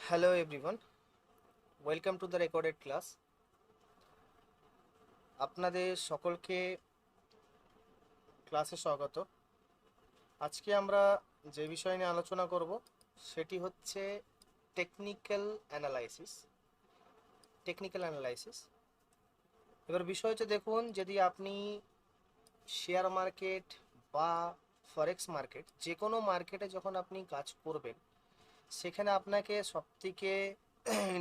Hello everyone, welcome to the recorded class. আপনাদের সকলকে ক্লাসে স্বাগত। আজকে আমরা যে বিষয় নিয়ে আলোচনা করব সেটি হচ্ছে টেকনিক্যাল অ্যানালাইসিস। এবার বিষয় হচ্ছে, দেখুন, যদি আপনি শেয়ার মার্কেট বা ফরেক্স মার্কেট, যে কোনো মার্কেটে যখন আপনি কাজ করবেন, সেখানে আপনাকে সবথেকে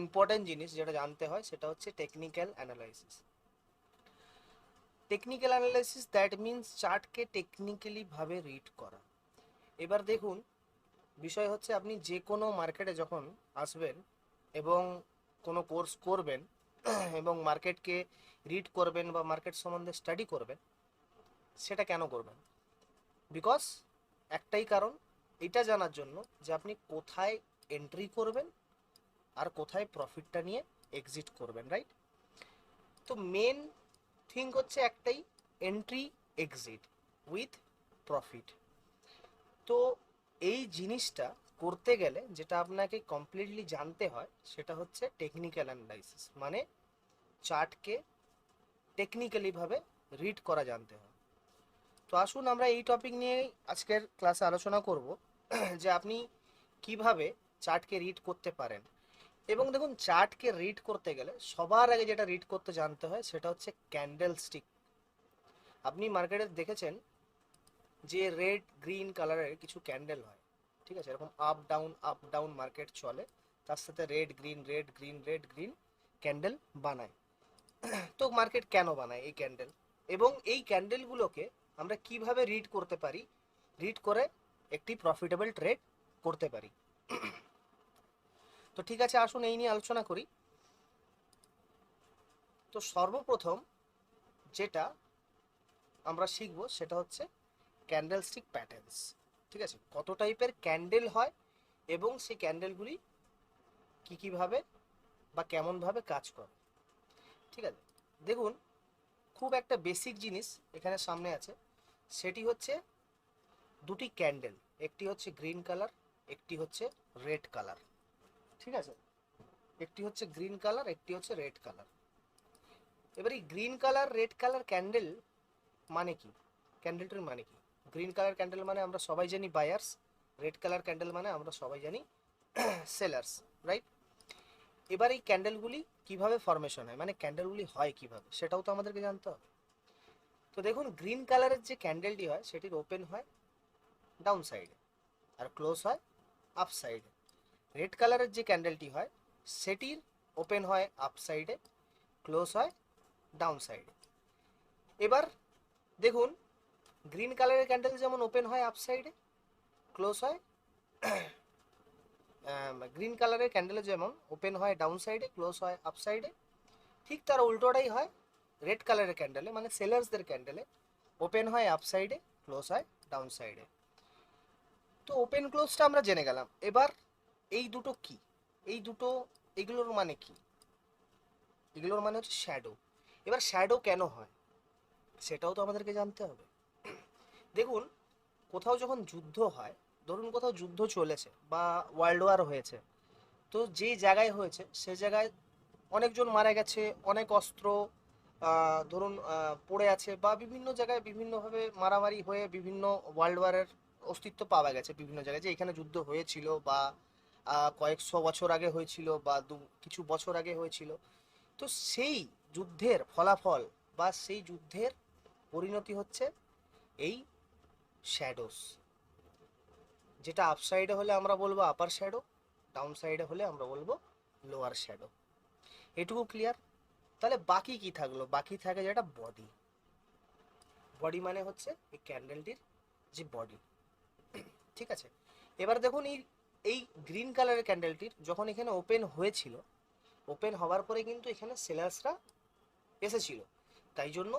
ইম্পর্টেন্ট জিনিস যেটা জানতে হয় সেটা হচ্ছে technical analysis. Technical analysis that means চার্টকে টেকনিক্যালি ভাবে রিড করা। এবার দেখুন, বিষয় হচ্ছে, আপনি যে কোনো মার্কেটে যখন আসবেন এবং কোনো কোর্স করবেন এবং মার্কেটকে রিড করবেন বা মার্কেট সম্বন্ধে স্টাডি করবেন, সেটা কেন করবেন? বিকজ একটাই কারণ, এটা জানার জন্য যে আপনি কোথায় এন্ট্রি করবেন আর কোথায় প্রফিটটা নিয়ে এক্সিট করবেন, রাইট? তো মেন থিং হচ্ছে একটাই, এন্ট্রি এক্সিট উইথ প্রফিট। তো এই জিনিসটা করতে গেলে যেটা আপনাকে কমপ্লিটলি জানতে হয় সেটা হচ্ছে টেকনিক্যাল অ্যানালাইসিস, মানে চার্টকে টেকনিক্যালি ভাবে রিড করা জানতে হয়। তো আসুন আমরা এই টপিক নিয়ে আজকের ক্লাসে আলোচনা করব যে আপনি কিভাবে চার্টকে রিড করতে পারেন। এবং দেখুন, চার্টকে রিড করতে গেলে সবার আগে যেটা রিড করতে জানতে হয় সেটা হচ্ছে ক্যান্ডেল স্টিক। আপনি মার্কেটে দেখেছেন যে রেড গ্রিন কালারের কিছু ক্যান্ডেল হয়, ঠিক আছে? এরকম আপ ডাউন মার্কেট চলে, তার সাথে রেড গ্রিন ক্যান্ডেল বানায়। তো মার্কেট কেন বানায় এই ক্যান্ডেল, এবং এই ক্যান্ডেলগুলোকে আমরা কিভাবে রিড করতে পারি, রিড করে একটি প্রফিটেবল ট্রেড করতে পারি। তো ঠিক আছে, আসুন এই নিয়ে আলোচনা করি। তো সর্বপ্রথম যেটা আমরা শিখবো সেটা হচ্ছে ক্যান্ডেল স্টিক প্যাটার্নস। ঠিক আছে, কত টাইপের ক্যান্ডেল হয় এবং সেই ক্যান্ডেলগুলি কী কীভাবে বা কেমনভাবে কাজ করে। ঠিক আছে, দেখুন, খুব একটা বেসিক জিনিস এখানে সামনে আছে, সেটি হচ্ছে দুটি ক্যান্ডেল, একটি হচ্ছে গ্রিন কালার, একটি হচ্ছে রেড কালার। ঠিক আছে, একটি হচ্ছে গ্রিন কালার, একটি হচ্ছে রেড কালার। এবার এই green colour red colour candle মানে কি, ক্যান্ডেলটির মানে কি? গ্রিন কালার ক্যান্ডেল মানে আমরা সবাই জানি বায়ার্স, রেড কালার ক্যান্ডেল মানে আমরা সবাই জানি সেলার্স, রাইট? এবার এই ক্যান্ডেলগুলি কিভাবে ফরমেশন হয়, মানে ক্যান্ডেলগুলি হয় কিভাবে, সেটাও তো আমাদেরকে জানতে হবে। তো দেখুন, গ্রিন কালারের যে ক্যান্ডেলটি হয় সেটির ওপেন হয় ডাউন সাইডে আর ক্লোজ হয় আপ সাইডে। রেড কালারের যে ক্যান্ডেলটি হয় সেটির ওপেন হয় আপ সাইডে, ক্লোজ হয় ডাউন সাইডে। এবার দেখুন, গ্রিন কালারের ক্যান্ডেল যেমন ওপেন হয় আপ সাইডে, ক্লোজ হয় গ্রিন কালারের ক্যান্ডেলে যেমন ওপেন হয় ডাউন সাইডে, ক্লোজ হয় আপ সাইডে, ঠিক তার উল্টোটাই হয় রেড কালারের ক্যান্ডেলে, মানে সেলার্সদের ক্যান্ডেলে ওপেন হয় আপ সাইডে, ক্লোজ হয় ডাউন সাইডে। তো ওপেন ক্লোজটা আমরা জেনে গেলাম। এবার এই দুটো কি, এই দুটো, এগুলোর মানে কি? এগুলোর মানে হচ্ছে শ্যাডো। এবার শ্যাডো কেন হয় সেটাও তো আমাদেরকে জানতে হবে। দেখুন, কোথাও যখন যুদ্ধ হয়, ধরুন কোথাও যুদ্ধ চলেছে বা ওয়ার্ল্ড ওয়ার হয়েছে, তো যেই জায়গায় হয়েছে সে জায়গায় অনেকজন মারা গেছে, অনেক অস্ত্র ধরুন পড়ে আছে, বা বিভিন্ন জায়গায় বিভিন্নভাবে মারামারি হয়ে বিভিন্ন ওয়ার্ল্ড ওয়ারের অস্তিত্ব পাওয়া গেছে বিভিন্ন জায়গায়, যে এখানে যুদ্ধ হয়েছিল বা কয়েকশো বছর আগে হয়েছিল বা কিছু বছর আগে হয়েছিল। তো সেই যুদ্ধের ফলাফল বা সেই যুদ্ধের পরিণতি হচ্ছে এই শ্যাডোস, যেটা আপ সাইডে হলে আমরা বলবো আপার শ্যাডো, ডাউন সাইডে হলে আমরা বলবো লোয়ার শ্যাডো। এটুকু ক্লিয়ার? তাহলে বাকি কি থাকলো? বাকি থাকে যেটা বডি। বডি মানে হচ্ছে এই ক্যান্ডেলটির যে বডি। ঠিক আছে, এবার দেখুন, এই এই গ্রিন কালারের ক্যান্ডেলটির যখন এখানে ওপেন হয়েছিল, ওপেন হওয়ার পরে কিন্তু এখানে সেলার্সরা এসেছিল, তাই জন্য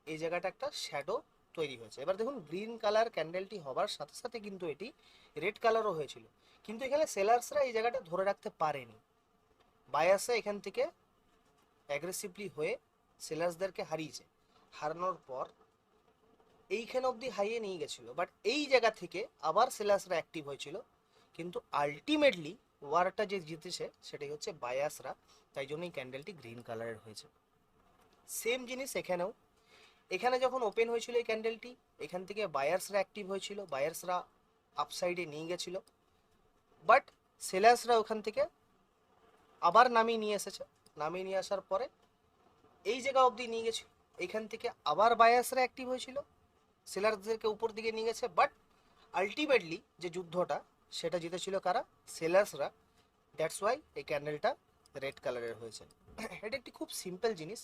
এই জায়গাটা একটা শ্যাডো তৈরি হয়েছে। এবার দেখুন, গ্রিন কালার ক্যান্ডেলটি হবার সাথে সাথে কিন্তু এটি রেড কালারও হয়েছিল, কিন্তু এখানে সেলার্সরা এই জায়গাটা ধরে রাখতে পারেনি। বায়াসে এখান থেকে অ্যাগ্রেসিভলি হয়ে সেলার্সদেরকে হারিয়েছে, হারানোর পর এইখানে অবধি হাইয়ে নিয়ে গেছিলো, বাট এই জায়গা থেকে আবার সেলার্সরা অ্যাক্টিভ হয়েছিল, কিন্তু আলটিমেটলি ওয়ারটা যে জিতেছে সেটাই হচ্ছে বায়াসরা, তাই জন্যই ক্যান্ডেলটি গ্রিন কালারের হয়েছে। সেম জিনিস এখানেও, এখানে যখন ওপেন হয়েছিল এই ক্যান্ডেলটি, এখান থেকে বায়ার্সরা অ্যাক্টিভ হয়েছিল, বায়ার্সরা আপসাইডে নিয়ে গেছিল, বাট সেলার্সরা ওখান থেকে আবার নামিয়ে নিয়ে এসেছে। নামিয়ে নিয়ে আসার পরে এই জায়গা অবধি নিয়ে গেছিল, এখান থেকে আবার বায়ার্সরা অ্যাক্টিভ হয়েছিল, সেলার্সদেরকে উপর দিকে নিয়ে গেছে, বাট আলটিমেটলি যে যুদ্ধটা সেটা জিতেছিল কারা? সেলার্সরা। দ্যাটস ওয়াই এই ক্যান্ডেলটা রেড কালারের হয়েছে। এটা একটি খুব সিম্পল জিনিস।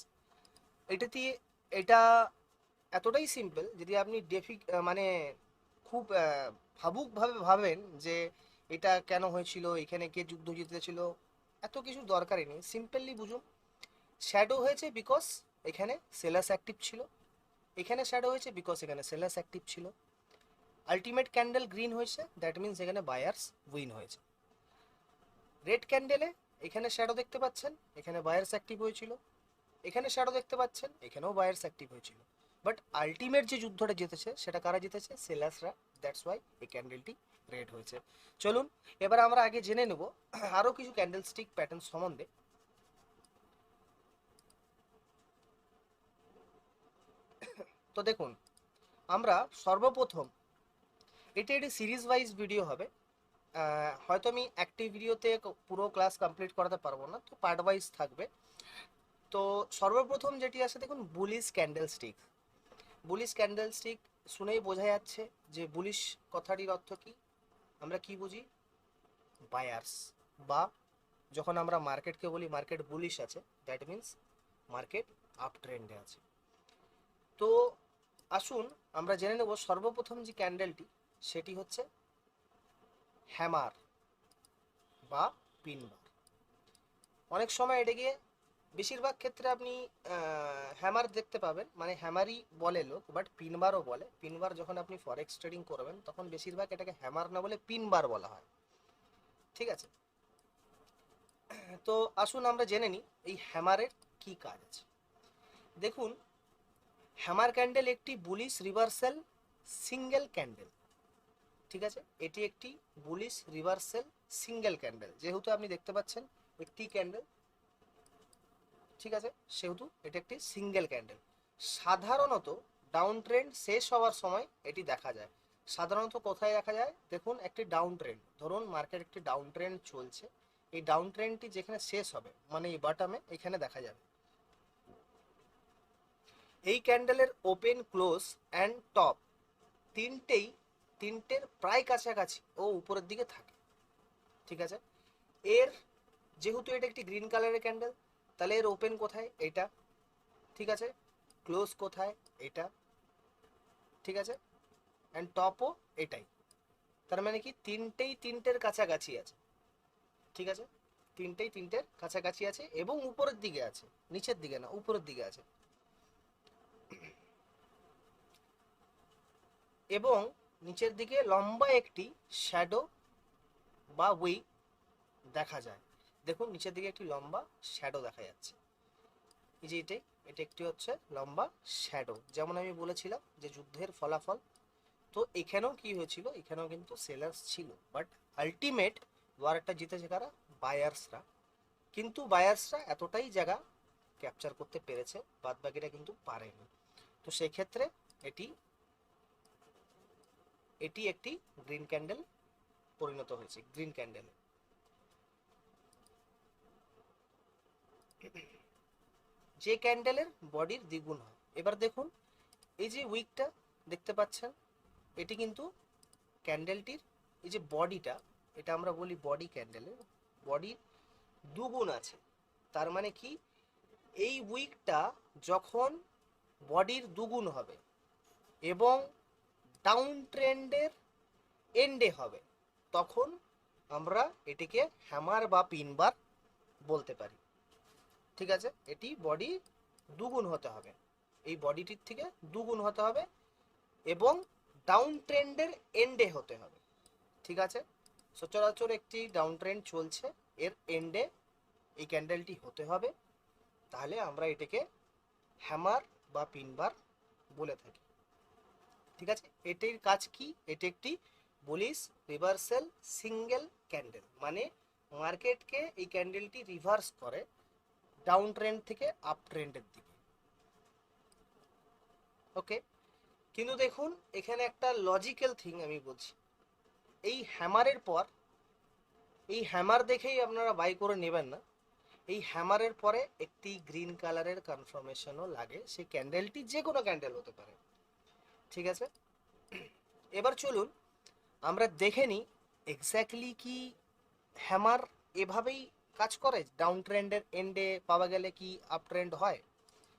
এটা দিয়ে, এটা এতটাই সিম্পল, যদি আপনি মানে খুব ভাবুকভাবে ভাবেন যে এটা কেন হয়েছিল, এখানে কে যুদ্ধ জিতেছিল, এত কিছু দরকারই নেই। সিম্পলি বুঝুন, শ্যাডো হয়েছে বিকজ এখানে সেলার্স অ্যাক্টিভ ছিল, এখানে শ্যাডো হয়েছে বিকজ এখানে সেলার্স অ্যাক্টিভ ছিল। আলটিমেট ক্যান্ডেল গ্রিন হয়েছে, দ্যাট মিনস এখানে বায়ার্স উইন হয়েছে। রেড ক্যান্ডেলে এখানে শ্যাডো দেখতে পাচ্ছেন, এখানে বায়ার্স অ্যাক্টিভ হয়েছিল, এখানে শ্যাডো দেখতে পাচ্ছেন, এখানেও বায়ার্স অ্যাক্টিভ হয়েছিল, বাট আলটিমেট যে যুদ্ধটা জিতেছে সেটা কারা জিতেছে? সেলার্সরা। দ্যাটস ওয়াই এই ক্যান্ডেলটি রেড হয়েছে। চলুন এবার আমরা আগে জেনে নেব আরও কিছু ক্যান্ডেল স্টিক প্যাটার্ন সম্বন্ধে। তো দেখুন, আমরা সর্বপ্রথম, এটা একটি সিরিজ ওয়াইজ ভিডিও হবে, হয়তো আমি একটি ভিডিওতে পুরো ক্লাস কমপ্লিট করাতে পারবো না, তো পার্ট ওয়াইজ থাকবে। তো সর্বপ্রথম যেটি আছে দেখুন, bullish candle stick. Bullish candle stick শুনেই বোঝা যাচ্ছে যে বুলিশ কথাটির অর্থ কি। আমরা কি বুঝি? বায়ার্স, বা যখন আমরা মার্কেটকে বলি মার্কেট বুলিশ আছে, দ্যাট মিন্স মার্কেট আপ ট্রেন্ডে আছে। তো আসুন আমরা জেনে নেব সর্বপ্রথম যে ক্যান্ডেলটি, সেটি হচ্ছে হ্যামার বা পিনবার। অনেক সময় এটাকে, বেশিরভাগ ক্ষেত্রে আপনি হ্যামার দেখতে পাবেন, মানে হ্যামারই বলে লোক, বাট পিনবারও বলে। পিনবার যখন আপনি ফরেক্স ট্রেডিং করবেন তখন বেশিরভাগ এটাকে হ্যামার না বলে পিনবার বলা হয়, ঠিক আছে? তো আসুন আমরা জেনে নিই এই হ্যামারের কি কাজ আছে। দেখুন, হ্যামার ক্যান্ডেল একটি বুলিশ রিভার্সাল সিঙ্গেল ক্যান্ডেল, ঠিক আছে? এটি একটি বুলিশ রিভার্সাল সিঙ্গেল ক্যান্ডেল, যেহেতু আপনি দেখতে পাচ্ছেন একটি ক্যান্ডেল, ঠিক আছে, সেহেতু এটা একটি সিঙ্গেল ক্যান্ডেল। সাধারণত ডাউন ট্রেন্ড শেষ হওয়ার সময় এটি দেখা যায়। সাধারণত কোথায় দেখা যায়? দেখুন, একটি ডাউন ট্রেন্ড, ধরুন মার্কেট একটি ডাউন ট্রেন্ড চলছে, এই ডাউন ট্রেন্ডটি যেখানে শেষ হবে, মানে এই বাটামে, এখানে দেখা যাবে। এই ক্যান্ডেলের ওপেন, ক্লোজ অ্যান্ড টপ তিনটের প্রায় কাছাকাছি ও উপরের দিকে থাকে, ঠিক আছে? এর, যেহেতু এটা একটি গ্রিন কালারের ক্যান্ডেল, তাহলে এর ওপেন কোথায়? এটা, ঠিক আছে? ক্লোজ কোথায়? এটা, ঠিক আছে? অ্যান্ড টপও এটাই। তার মানে কি তিনটের কাছাকাছি আছে, ঠিক আছে? তিনটের কাছাকাছি আছে এবং উপরের দিকে আছে, নিচের দিকে না, উপরের দিকে আছে। এবং নিচের দিকে লম্বা একটি শ্যাডো বা উইক দেখা যায়। দেখুন, নিচের দিকে একটি লম্বা শ্যাডো দেখা যাচ্ছে, এই যে এটাই, এটা একটি হচ্ছে লম্বা শ্যাডো, যেমন আমি বলেছিলাম যে যুদ্ধের ফলাফল। তো এখানেও কি হয়েছিল? এখানেও কিন্তু সেলার্স ছিল, বাট আলটিমেট ওয়ারটা জিতেছে কারা? বায়ার্সরা। কিন্তু বায়ার্সরা এতটাই জায়গা ক্যাপচার করতে পেরেছে, বাদ বাকিটা কিন্তু পারেনি। তো সেক্ষেত্রে এটি এটি একটি গ্রিন ক্যান্ডেল পরিণত হয়েছে, গ্রিন ক্যান্ডেলে। যে ক্যান্ডেলের বডির দ্বিগুণ হয়। এবার দেখুন, এই যে উইকটা দেখতে পাচ্ছেন, এটি কিন্তু ক্যান্ডেলটির এই যে বডিটা, এটা আমরা বলি বডি, ক্যান্ডেলের বডির দুগুণ আছে। তার মানে কি? এই উইকটা যখন বডির দুগুণ হবে এবং ডাউন ট্রেন্ডের এন্ডে হবে, তখন আমরা এটিকে হ্যামার বা পিনবার বলতে পারি, ঠিক আছে? এটি বডি দুগুণ হতে হবে, এই বডিটির থেকে দুগুণ হতে হবে এবং ডাউন ট্রেন্ডের এন্ডে হতে হবে, ঠিক আছে? সচরাচর একটি ডাউন ট্রেন্ড চলছে, এর এন্ডে এই ক্যান্ডেলটি হতে হবে, তাহলে আমরা এটাকে হ্যামার বা পিনবার বলে থাকি, ঠিক আছে? এটির কাজ কি? এটি একটি বুলিশ রিভার্সাল সিঙ্গেল ক্যান্ডেল, মানে মার্কেটকে এই ক্যান্ডেলটি রিভার্স করে ডাউন ট্রেন্ড থেকে আপ ট্রেন্ডের দিকে। ওকে, কিন্তু দেখুন এখানে একটা লজিক্যাল থিং আমি বলছি, এই হ্যামারের পর, এই হ্যামার দেখেই আপনারা বাই করে নেবেন না, এই হ্যামারের পরে একটি গ্রিন কালারের কনফার্মেশনও লাগে, সেই ক্যান্ডেলটি যে কোনো ক্যান্ডেল হতে পারে। ঠিক আছে, এবার চলুন আমরা দেখে নিই এক্স্যাক্টলি কি হ্যামার এভাবেই কাজ করে, ডাউন ট্রেন্ডের এন্ডে পাওয়া গেলে কি আপ ট্রেন্ড হয়।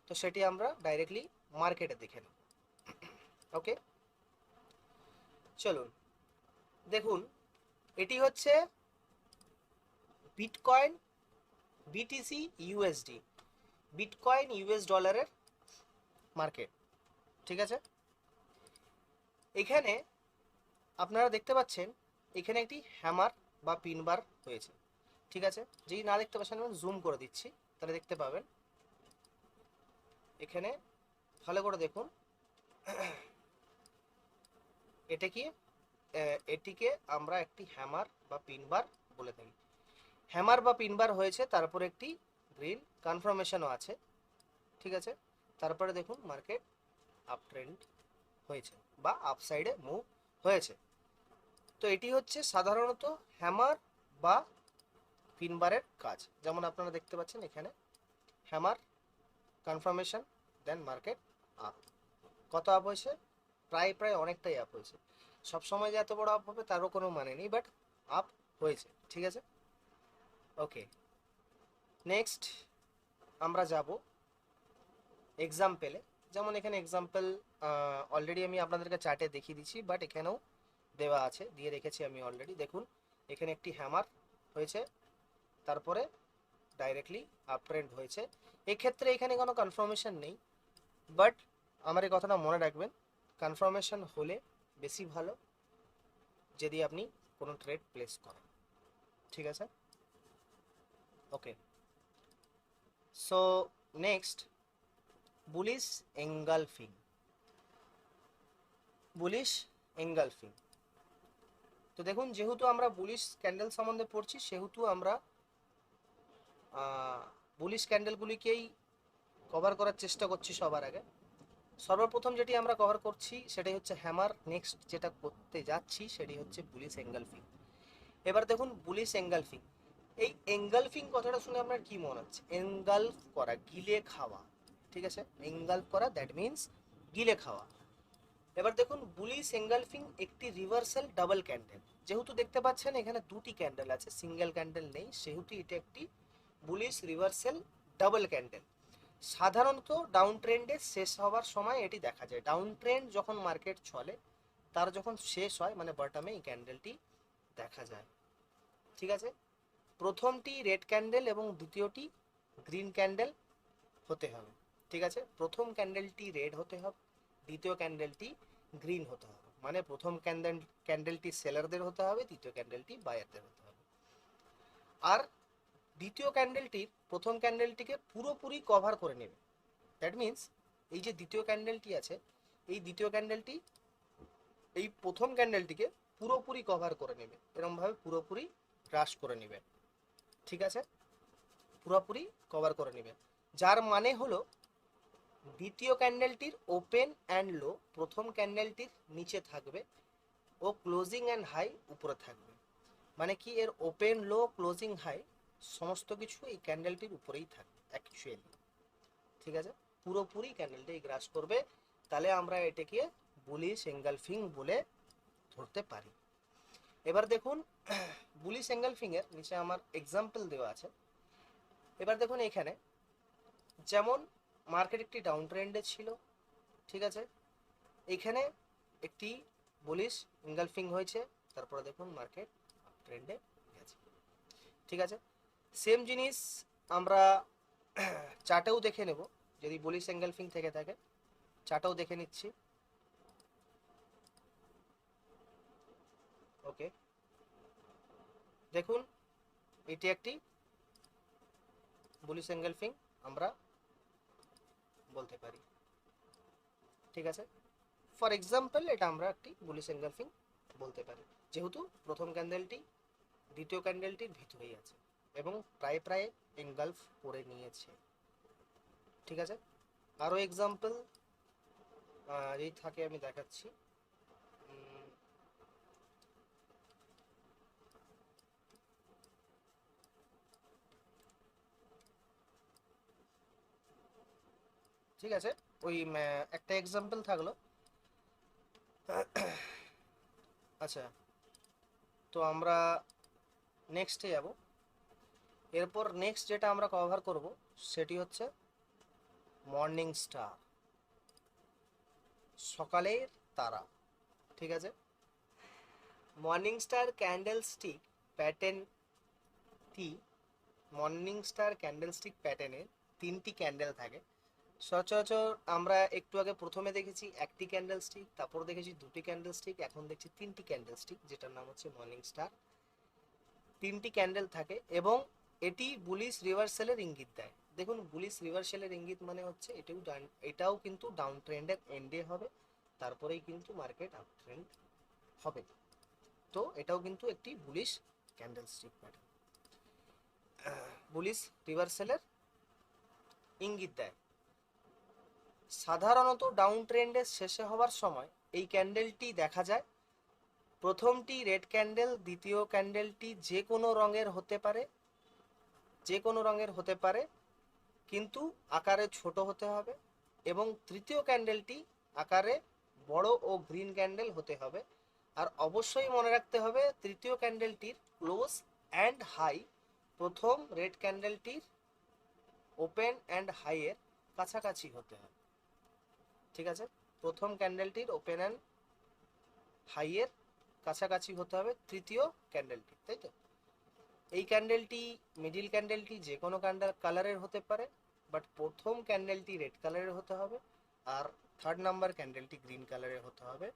তো সেটি আমরা ডাইরেক্টলি মার্কেটে দেখে নিই। ওকে, চলুন দেখুন, এটি হচ্ছে bitcoin BTC USD, bitcoin US ডলারের মার্কেট। ঠিক আছে, এখানে আপনারা দেখতে পাচ্ছেন এখানে একটি হ্যামার বা পিনবার হয়েছে। ঠিক আছে, যেই না দেখতে পাচ্ছেন আমি জুম করে দিচ্ছি, তাহলে দেখতে পাবেন। এখানে ভালো করে দেখুন, এটা কি, এটিকে আমরা একটি হ্যামার বা পিনবার বলে থাকি। হ্যামার বা পিনবার হয়েছে, তারপরে একটি গ্রিন কনফার্মেশনও আছে। ঠিক আছে, তারপরে দেখুন মার্কেট আপ ট্রেন্ড হয়েছে বা আপসাইডে মুভ হয়েছে। তো এটি হচ্ছে সাধারণত হ্যামার বা পিনবারের কাজ। যেমন আপনারা দেখতে পাচ্ছেন এখানে হ্যামার কনফার্মেশন, দেন মার্কেট আপ। কত আপ হয়েছে? প্রায় অনেকটাই আপ হয়েছে। সবসময় যে এত বড় আপ হবে তারও কোনো মানে নেই, বাট আপ হয়েছে। ঠিক আছে, ওকে, নেক্সট আমরা যাব এক্সাম্পলে। যেমন এখানে এক্সাম্পল অলরেডি আমি আপনাদেরকে চার্টে দেখিয়ে দিচ্ছি, বাট এখানেও দেওয়া আছে, দিয়ে রেখেছি আমি অলরেডি। দেখুন এখানে একটি হ্যামার হয়েছে, তারপরে ডাইরেক্টলি আপ ট্রেন্ড হয়েছে। এক্ষেত্রে এখানে কোনো কনফার্মেশন নেই, বাট আমার এই কথাটা মনে রাখবেন, কনফার্মেশন হলে বেশি ভালো যদি আপনি কোনো ট্রেড প্লেস করেন। ঠিক আছে, okay, so next bullish engulfing. Bullish engulfing, তো দেখুন যেহেতু আমরা বুলিশ ক্যান্ডেল সম্বন্ধে পড়ছি, সেহেতু আমরা বুলিশ ক্যান্ডেলগুলিকেই কভার করার চেষ্টা করছি সবার আগে। সর্বপ্রথম যেটি আমরা কভার করছি সেটাই হচ্ছে হ্যামার, নেক্সট যেটা করতে যাচ্ছি সেটি হচ্ছে বুলিশ এঙ্গালফিং। এবার দেখুন বুলিশ এঙ্গালফিং, এই এঙ্গালফিং কথাটা শুনে আপনার কি মনে হচ্ছে? এঙ্গালফ করা, গিলে খাওয়া। ঠিক আছে, এঙ্গালফ করা দ্যাট মিনস গিলে খাওয়া। এবার দেখুন বুলিশ এঙ্গালফিং একটি রিভার্সাল ডাবল ক্যান্ডেল। যেহেতু দেখতে পাচ্ছেন এখানে দুটি ক্যান্ডেল আছে, সিঙ্গেল ক্যান্ডেল নেই, সেহেতু এটা একটি বুলিশ রিভার্সাল ডাবল ক্যান্ডেল। সাধারণত ডাউন ট্রেন্ডে শেষ হওয়ার সময় এটি দেখা যায়। ডাউন ট্রেন্ড যখন মার্কেট চলে, তার যখন শেষ হয় মানে বটমে এই ক্যান্ডেলটি দেখা যায়। ঠিক আছে, প্রথমটি রেড ক্যান্ডেল এবং দ্বিতীয়টি গ্রিন ক্যান্ডেল হতে হবে। ঠিক আছে, প্রথম ক্যান্ডেলটি রেড হতে হবে, দ্বিতীয় ক্যান্ডেলটি গ্রিন হতে হবে। মানে প্রথম ক্যান্ডেলটি সেলারদের হতে হবে, দ্বিতীয় ক্যান্ডেলটি বায়ারদের হতে হবে। আর দ্বিতীয় ক্যান্ডেলটির প্রথম ক্যান্ডেলটিকে পুরোপুরি কভার করে নেবে। দ্যাট মিনস এই যে দ্বিতীয় ক্যান্ডেলটি আছে, এই দ্বিতীয় ক্যান্ডেলটি এই প্রথম ক্যান্ডেলটিকে পুরোপুরি কভার করে নেবে, এরকমভাবে পুরোপুরি গ্রাস করে নেবে। ঠিক আছে, পুরোপুরি কভার করে নেবে, যার মানে হলো দ্বিতীয় ক্যান্ডেলটির ওপেন অ্যান্ড লো প্রথম ক্যান্ডেলটির নিচে থাকবে ও ক্লোজিং অ্যান্ড হাই উপরে থাকবে। মানে কি, এর ওপেন লো ক্লোজিং হাই সমস্ত কিছু এই ক্যান্ডেলটির উপরেই থাকবে অ্যাকচুয়ালি। ঠিক আছে, পুরোপুরি ক্যান্ডেলটি গ্রাস করবে, তাহলে আমরা এটাকে বুলিশ এঙ্গালফিং বলে ধরতে পারি। এবার দেখুন বুলিশ এঙ্গালফিং এর নিচে আমার এক্সাম্পল দেওয়া আছে। এবার দেখুন এখানে যেমন মার্কেট একটি ডাউন ট্রেন্ডে ছিল। ঠিক আছে, এখানে একটি বুলিশ এঙ্গালফিং হয়েছে, তারপরে দেখুন মার্কেট আপ ট্রেন্ডে গেছে। ঠিক আছে, সেম জিনিস আমরা চার্টেও দেখে নেব, যদি বুলিশ এঙ্গালফিং থেকে থাকে চার্টেও দেখে নিচ্ছি। ওকে, দেখুন এটি একটি বুলিশ এঙ্গালফিং আমরা বলতে পারি। ঠিক আছে, ফর এক্সাম্পল এটা আমরা একটি বুলিশ এঙ্গালফিং বলতে পারি, যেহেতু প্রথম ক্যান্ডেলটি দ্বিতীয় ক্যান্ডেলটির ভিতরেই আছে এবং প্রায় প্রায় এনগালফ করে নিয়েছে। ঠিক আছে, আরও এক্সাম্পল যদি থাকে আমি দেখাচ্ছি। ঠিক আছে, ওই একটা এক্সাম্পল থাকলো। আচ্ছা, তো আমরা নেক্সটে যাব। এরপর নেক্সট যেটা আমরা কভার করব সেটি হচ্ছে মর্নিং স্টার, সকালের তারা। ঠিক আছে, মর্নিং স্টার ক্যান্ডেল স্টিক প্যাটার্নটি, মর্নিং স্টার ক্যান্ডেল স্টিক প্যাটার্নের 3টি ক্যান্ডেল থাকে। সচরাচর আমরা একটু আগে প্রথমে দেখেছি একটি ক্যান্ডেল স্টিক, তারপর দেখেছি 2টি ক্যান্ডেল স্টিক, এখন দেখছি 3টি ক্যান্ডেল স্টিক, যেটার নাম হচ্ছে মর্নিং স্টার। 3টি ক্যান্ডেল থাকে এবং এটি বুলিশ রিভার্সালের ইঙ্গিত দেয়। দেখুন, বুলিশ রিভার্সালের ইঙ্গিত মানে হচ্ছে এটাও কিন্তু ডাউন ট্রেন্ডের এন্ডে হবে, তারপরেই কিন্তু মার্কেট আপ ট্রেন্ড হবে। তো এটাও কিন্তু একটি bullish candlestick pattern, bullish রিভার্সালের ইঙ্গিত দেয়। সাধারণত ডাউন ট্রেন্ডের শেষে হওয়ার সময় এই ক্যান্ডেলটি দেখা যায়। প্রথমটি রেড ক্যান্ডেল, দ্বিতীয় ক্যান্ডেলটি যে কোনো রঙের হতে পারে কিন্তু আকারে ছোট হতে হবে, এবং তৃতীয় ক্যান্ডেলটি আকারে বড় ও গ্রিন ক্যান্ডেল হতে হবে। আর অবশ্যই মনে রাখতে হবে তৃতীয় ক্যান্ডেলটির ক্লোজ অ্যান্ড হাই প্রথম রেড ক্যান্ডেলটির ওপেন অ্যান্ড হাইয়ের কাছাকাছি হতে হবে। ঠিক আছে, প্রথম ক্যান্ডেলটির ওপেন অ্যান্ড হাইয়ের কাছাকাছি হতে হবে তৃতীয় ক্যান্ডেলটি, তাই তো? এই ক্যান্ডেলটি, মিডিল ক্যান্ডেলটি যে কোনো কালারের হতে পারে, বাট প্রথম ক্যান্ডেলটি রেড কালারের হতে হবে আর থার্ড নাম্বার ক্যান্ডেলটি গ্রিন কালারের হতে হবে।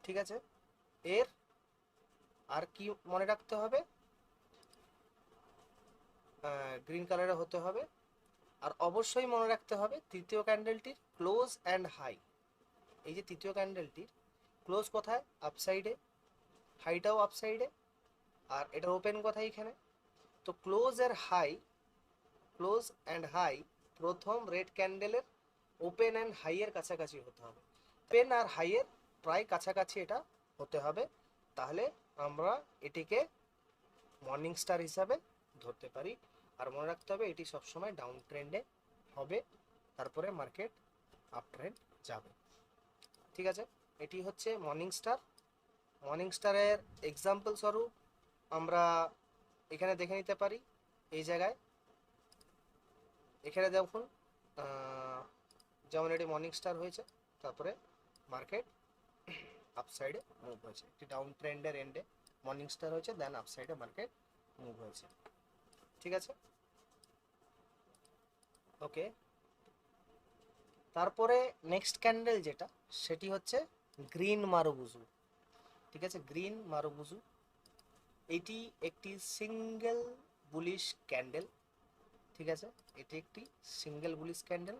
ঠিক আছে, এর আর কি মনে রাখতে হবে? গ্রিন কালারের হতে হবে। আর অবশ্যই মনে রাখতে হবে তৃতীয় ক্যান্ডেলটির ক্লোজ অ্যান্ড হাই। এই যে তৃতীয় ক্যান্ডেলটির ক্লোজ কোথায়? আপসাইডে, হাইটাও আপসাইডে, আর এটা ওপেন কোথায়? এখানে। তো ক্লোজ অ্যান্ড হাই প্রথম রেড ক্যান্ডেলের ওপেন অ্যান্ড হাইয়ের কাছাকাছি হতে হবে। পেন আর হাইয়ের প্রায় কাছাকাছি এটা হতে হবে, তাহলে আমরা এটিকে মর্নিং স্টার হিসাবে ধরতে পারি। আর মনে রাখতে হবে এটি সবসময় ডাউন ট্রেন্ডে হবে, তারপরে মার্কেট আপ ট্রেন্ড যাবে। ঠিক আছে, এটি হচ্ছে মর্নিং স্টার। মর্নিং স্টারের এক্সাম্পল স্বরূপ আমরা এখানে দেখে নিতে পারি। এই জায়গায় এখানে দেখুন, যেমন এটি মর্নিং স্টার হয়েছে, তারপরে মার্কেট আপসাইডে মুভ হয়েছে। একটি ডাউন ট্রেন্ডের এন্ডে মর্নিং স্টার হয়েছে, দেন আপসাইডে মার্কেট মুভ হয়েছে। ঠিক আছে, ওকে। তারপরে নেক্সট ক্যান্ডেল যেটা, সেটি হচ্ছে গ্রিন মারুবুজু। ঠিক আছে, গ্রিন মারুবুজু এটি একটি সিঙ্গেল বুলিশ ক্যান্ডেল। ঠিক আছে, এটি একটি single bullish candle.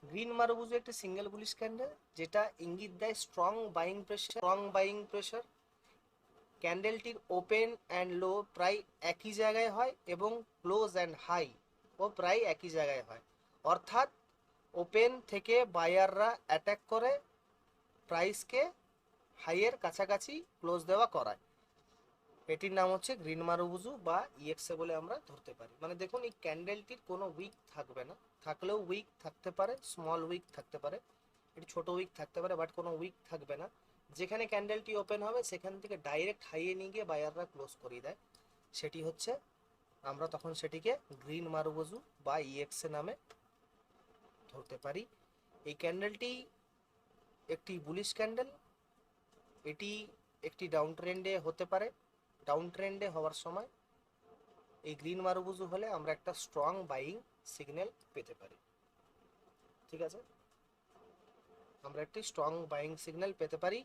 Green marubozu একটি সিঙ্গেল বুলিশ ক্যান্ডেল, যেটা ইঙ্গিত দেয় স্ট্রং বাইং প্রেশার। ক্যান্ডেলটির ওপেন অ্যান্ড লো প্রায় একই জায়গায় হয় এবং ক্লোজ অ্যান্ড হাই ও প্রায় একই জায়গায় হয়। অর্থাৎ ওপেন থেকে বায়াররা অ্যাটাক করে প্রাইসকে হাইয়ের কাছাকাছি ক্লোজ দেওয়া করায়। এটির নাম হচ্ছে গ্রিন মারুবুজু বা ইএক্সএ বলে আমরা ধরতে পারি। মানে দেখুন, এই ক্যান্ডেলটির কোনো উইক থাকবে না, থাকলেও উইক থাকতে পারে, স্মল উইক থাকতে পারে, এটি ছোট উইক থাকতে পারে, বাট কোনো উইক থাকবে না। যেখানে ক্যান্ডেলটি ওপেন হবে সেখান থেকে ডাইরেক্ট হাইয়ে নিয়ে গিয়ে বায়াররা ক্লোজ করিয়ে দেয়, সেটি হচ্ছে, আমরা তখন সেটিকে গ্রিন মারুবুজু বা ইএক্সএ নামে ধরতে পারি। এই ক্যান্ডেলটি একটি বুলিশ ক্যান্ডেল, এটি একটি ডাউন ট্রেন্ডে হতে পারে। ডাউন ট্রেন্ডে হওয়ার সময় এই গ্রিন মারুবুজু হলে আমরা একটা স্ট্রং বাইং সিগন্যাল পেতে পারি। ঠিক আছে, আমরা একটি স্ট্রং বাইং সিগন্যাল পেতে পারি।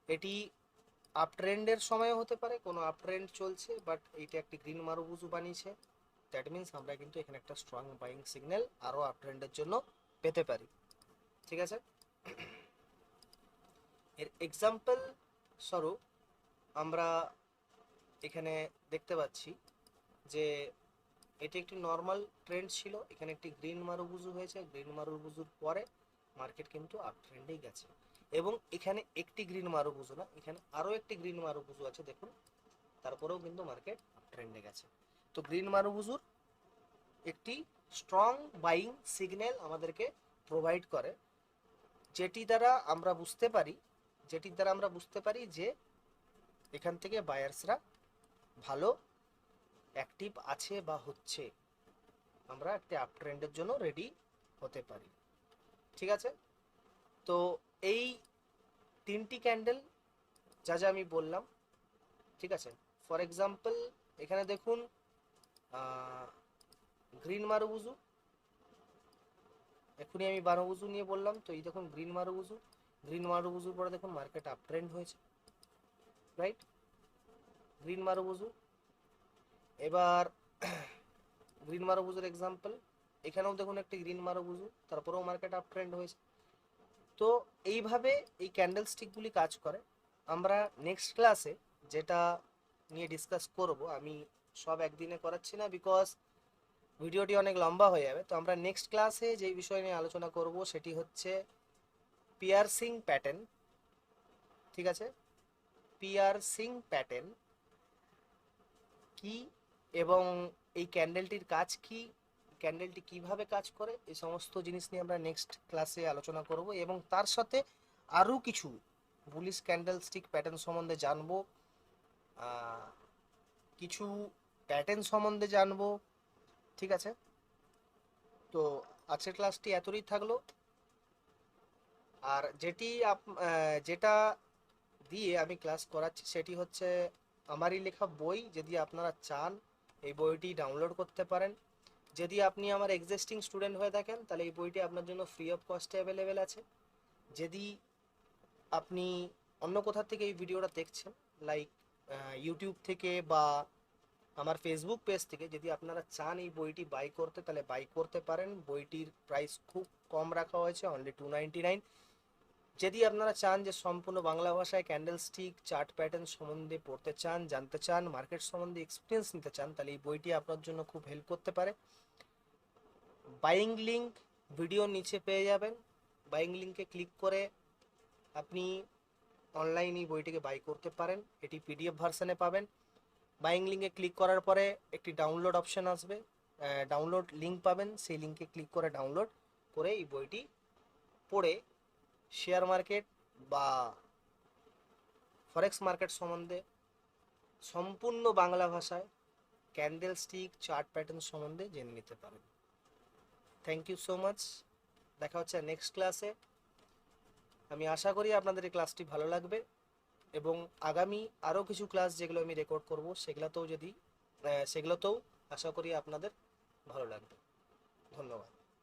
এটি আপ ট্রেন্ডের সময়ও হতে পারে, কোনো আপ ট্রেন্ড চলছে বাট এইটা একটি গ্রিন মারুবুজু বানিয়েছে, দ্যাট মিনস আমরা কিন্তু এখানে একটা স্ট্রং বাইং সিগন্যাল আরও আপ ট্রেন্ডের জন্য পেতে পারি। ঠিক আছে, এর এক্সাম্পল স্বরূপ আমরা এখানে দেখতে পাচ্ছি যে এটি একটি নর্মাল ট্রেন্ড ছিল, এখানে একটি গ্রিন মারুবুজু হয়েছে, গ্রিন মারুবুজুর পরে মার্কেট কিন্তু আপ ট্রেন্ডেই গেছে। এবং এখানে একটি গ্রিন মারুবুজু না, এখানে আরও একটি গ্রিন মারুবুজু আছে দেখুন, তারপরেও কিন্তু মার্কেট আপ ট্রেন্ডে গেছে। তো গ্রিন মারুবুজুর একটি স্ট্রং বাইং সিগন্যাল আমাদেরকে প্রোভাইড করে, যেটির দ্বারা আমরা বুঝতে পারি যে এখান থেকে বায়ার্সরা ভালো অ্যাক্টিভ আছে বা হচ্ছে, আমরা একটি আপ ট্রেন্ডের জন্য রেডি হতে পারি। ঠিক আছে, তো এই তিনটি ক্যান্ডেল যা যা আমি বললাম, ঠিক আছে। ফর এক্সাম্পল এখানে দেখুন গ্রিন মারুবুজু, এখনই আমি মারুবুজু নিয়ে বললাম, তো এই দেখুন গ্রিন মারুবুজুর পরে দেখুন মার্কেট আপ ট্রেন্ড হয়েছে, রাইট, গ্রিন মারুবুজু। এবার গ্রিন মারুবুজুর এক্সাম্পল, এখানেও দেখুন একটি গ্রিন মারুবুজু, তারপরেও মার্কেট আপ ট্রেন্ড হয়েছে। তো এইভাবে এই ক্যান্ডেল স্টিকগুলি কাজ করে। আমরা নেক্সট ক্লাসে যেটা নিয়ে ডিসকাস করব, আমি সব একদিনে করাচ্ছি না বিকজ ভিডিওটি অনেক লম্বা হয়ে যাবে, তো আমরা নেক্সট ক্লাসে যেই বিষয় নিয়ে আলোচনা করব সেটি হচ্ছে পিয়ার্সিং প্যাটার্ন। ঠিক আছে, পিয়ার্সিং প্যাটার্ন কি এবং এই ক্যান্ডেলটির কাজ কি, ক্যান্ডেলটি কিভাবে কাজ করে, এই সমস্ত জিনিস নিয়ে আমরা নেক্সট ক্লাসে আলোচনা করব। এবং তার সাথে আরও কিছু বুলিশ ক্যান্ডেল স্টিক প্যাটার্ন সম্বন্ধে জানবো, কিছু প্যাটার্ন সম্বন্ধে জানবো। ঠিক আছে, তো আজকের ক্লাসটি এতই থাকলো। আর যেটা দিয়ে আমি ক্লাস করাচ্ছি সেটি হচ্ছে আমারই লেখা বই, যদি আপনারা চান এই বইটি ডাউনলোড করতে পারেন। যদি আপনি আমার এক্সিস্টিং স্টুডেন্ট হয়ে থাকেন তাহলে এই বইটি আপনার জন্য ফ্রি অফ কস্টে অ্যাভেলেবেল আছে। যদি আপনি অন্য কোথা থেকে এই ভিডিওটা দেখছেন, লাইক ইউটিউব থেকে বা আমার ফেসবুক পেজ থেকে, যদি আপনারা চান এই বইটি বাই করতে তাহলে বাই করতে পারেন। বইটির প্রাইস খুব কম রাখা হয়েছে, অনলি 299। যদি আপনারা চান যে সম্পূর্ণ বাংলা ভাষায় ক্যান্ডেল স্টিক চার্ট প্যাটার্ন সম্বন্ধে পড়তে চান, জানতে চান, মার্কেট সম্বন্ধে এক্সপিরিয়েন্স নিতে চান, তাহলে এই বইটি আপনার জন্য খুব হেল্প করতে পারে। বাইং লিঙ্ক ভিডিও নিচে পেয়ে যাবেন, বাইং লিঙ্কে ক্লিক করে আপনি অনলাইন এই বইটিকে বাই করতে পারেন। এটি পিডিএফ ভার্সনে পাবেন। বাইং লিঙ্কে ক্লিক করার পরে একটি ডাউনলোড অপশান আসবে, ডাউনলোড লিঙ্ক পাবেন, সেই লিঙ্কে ক্লিক করে ডাউনলোড করে এই বইটি পড়ে শেয়ার মার্কেট বা ফরেক্স মার্কেট সম্বন্ধে সম্পূর্ণ বাংলা ভাষায় ক্যান্ডেল স্টিক চার্ট প্যাটার্ন সম্বন্ধে জেনে নিতে পারেন। থ্যাংক ইউ সো মাচ, দেখা হচ্ছে নেক্সট ক্লাসে। আমি আশা করি আপনাদের এই ক্লাসটি ভালো লাগবে এবং আগামী আরও কিছু ক্লাস যেগুলো আমি রেকর্ড করব সেগুলোতেও আশা করি আপনাদের ভালো লাগবে। ধন্যবাদ।